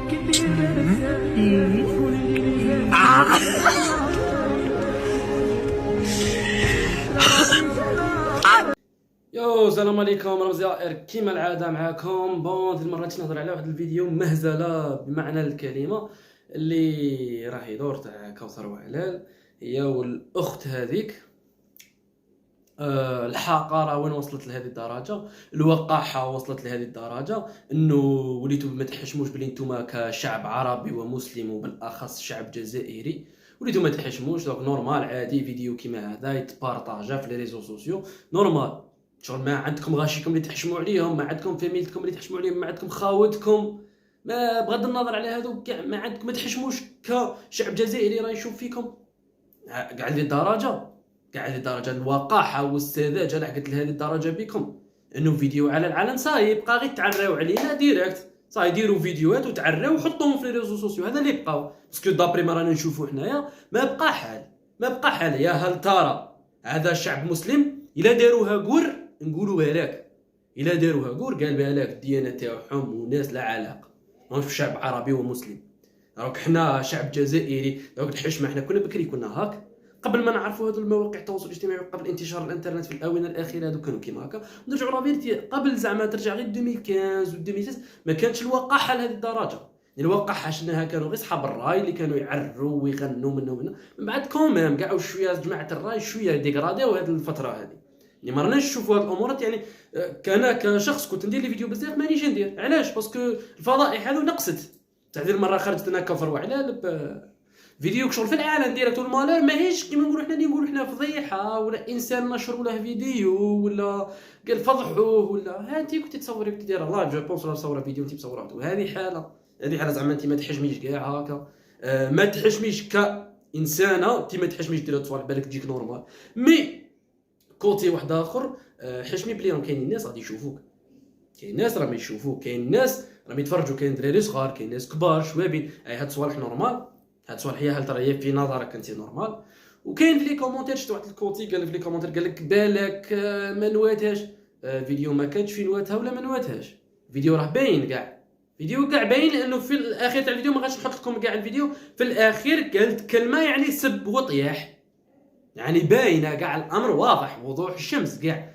يو السلام عليكم، رمزي ائر كيما العاده معاكم. هذه المره نهضر على واحد الفيديو مهزله بمعنى الكلمه اللي راه يدور تاع كوثر وعلال. هي والاخت هذيك الحقاره وين وصلت لهذه الدرجه، الوقاحه وصلت لهذه الدرجه، انه وليتوا ما تحشموش بلي نتوما كشعب عربي ومسلم وبالاخص شعب جزائري وليتوا ما تحشموش. دونك نورمال عادي فيديو كيما هذا يتبارطاجا في لي ريزو سوسيو نورمال. شغل ما عندكم غاشيكم اللي تحشموا عليهم، ما عندكم فاميلتكم اللي تحشموا عليهم، ما عندكم خاوتكم، ما بغض النظر على هذو كاع ما عندكم، ما تحشموش كشعب جزائري راه يشوف فيكم كاع هذه الدرجه، كاع هذه الدرجه الوقاحه والسذاجه لحقت لهذه الدرجه بكم. انه فيديو على العلن صاي يبقى غير تعريو علينا ديريكت، صاي ديروا فيديوهات وتعريو وحطوهم في لي ريزو سوسيو، هذا اللي بقاو. باسكو دابري ما رانا نشوفوا حنايا ما بقى حال، ما بقى حال. يا هل ترى هذا الشعب مسلم الا داروها قور نقولوا لك، الا داروها قور قال بها لك الديانه تاعهم وناس لا علاقه، ماهوش شعب عربي ومسلم. راك حنا شعب جزائري، راك الحشمه حنا كنا بكري كنا هاك قبل ما نعرفوا هذو المواقع التواصل الاجتماعي وقبل انتشار الانترنت في الاونه الاخيره. هذو كانوا كيما هكا. نرجعوا لافيرتي قبل زعما ترجع غير 2015 و 2016 ما كانتش الوقاحه لهذه الدرجه. الوقاحه شناها كانوا غير صحاب الراي اللي كانوا يعروا ويغنوا منه من بعد كومام كاع شويه جماعه الراي شويه ديغراديو هذه الفتره هذه. يعني ما راناش نشوفوا هذه الامورات. يعني كان كشخص كنت ندير لي فيديو بزاف مانيش ندير. علاش؟ باسكو الفضائح هذو نقصت. تعذير مره خرجت انا كفر وعلال فيديو شغل في الاعلان ديريكت والمالور ماهيش كيما نقولوا حنا اللي نقولوا حنا فضيحه ولا انسان نشروا له فيديو ولا قال فضحوه ولا ها انت كنت تصوري كنت دايره لايف جو بونس ولا تصور فيديو انت مصوره. هذه حاله، هذه حاله زعما انت ما تحشميش كاع هكا. ما تحشميش كانسانه، انت ما تحشميش دير تصوالح بالك تجيك نورمال. مي كوتي واحد اخر حشمي بلي راهم كاينين الناس غادي يشوفوك، كاين ناس راهم يشوفوك، كاين ناس راهم يتفرجوا، كاين دراري صغار، كاين ناس كبار شوابين. هاد الصوالح نورمال، هاد الصوالح هي هل ترى هي في نظرك انت نورمال. وكاين في لي كومونتير شفت واحد الكوتي قال في لي كومونتير قال لك بالك ما نواتهاش فيديو، ما كانش في نواتها ولا ما نواتهاش. فيديو راه باين كاع، فيديو كاع باين، لانه في الاخير تاع الفيديو ما غاديش نحط لكم كاع الفيديو. في الاخير قالت كلمه يعني سب وطياح، يعني باينه كاع الامر واضح وضوح الشمس كاع.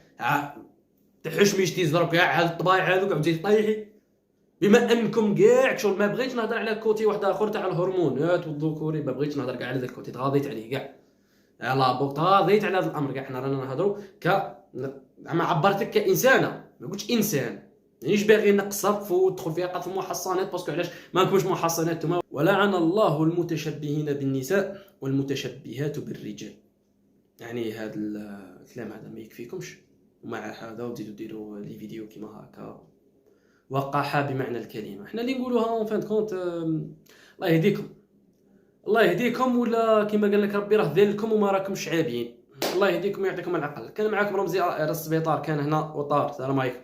تحشميش تيزرب كاع هاد الطبايع هذوك عم تطيحي. بما انكم كاع شغل ما بغيتش نهضر على كوتي واحد اخر تاع الهرمونات والذكوري، ما بغيتش نهضر كاع على ذاك الكوتي، تغاضيت عليه كاع. يلاه بوك تغاضيت على هذا الامر كاع. حنا رانا نهضروا زعما عبرتك كانسانه، ما قلتش انسان. مانيش باغي نقصف وندخل فيها قتل محصنات، باسكو علاش ما نكونش محصنات نتوما. ولعن الله المتشبهين بالنساء والمتشبهات بالرجال. يعني هذا الكلام هذا ما يكفيكمش؟ ومع هذا وتزيدوا ديروا لي فيديو كيما هكا وقاحه بمعنى الكلمه. حنا اللي نقولوها اون فان كونت الله يهديكم، الله يهديكم، ولا كيما قال لك ربي راه ذلكم وما راكمش عابين. الله يهديكم ويعطيكم العقل. كان معكم رمزي السبيطار، كان هنا وطار. السلام عليكم.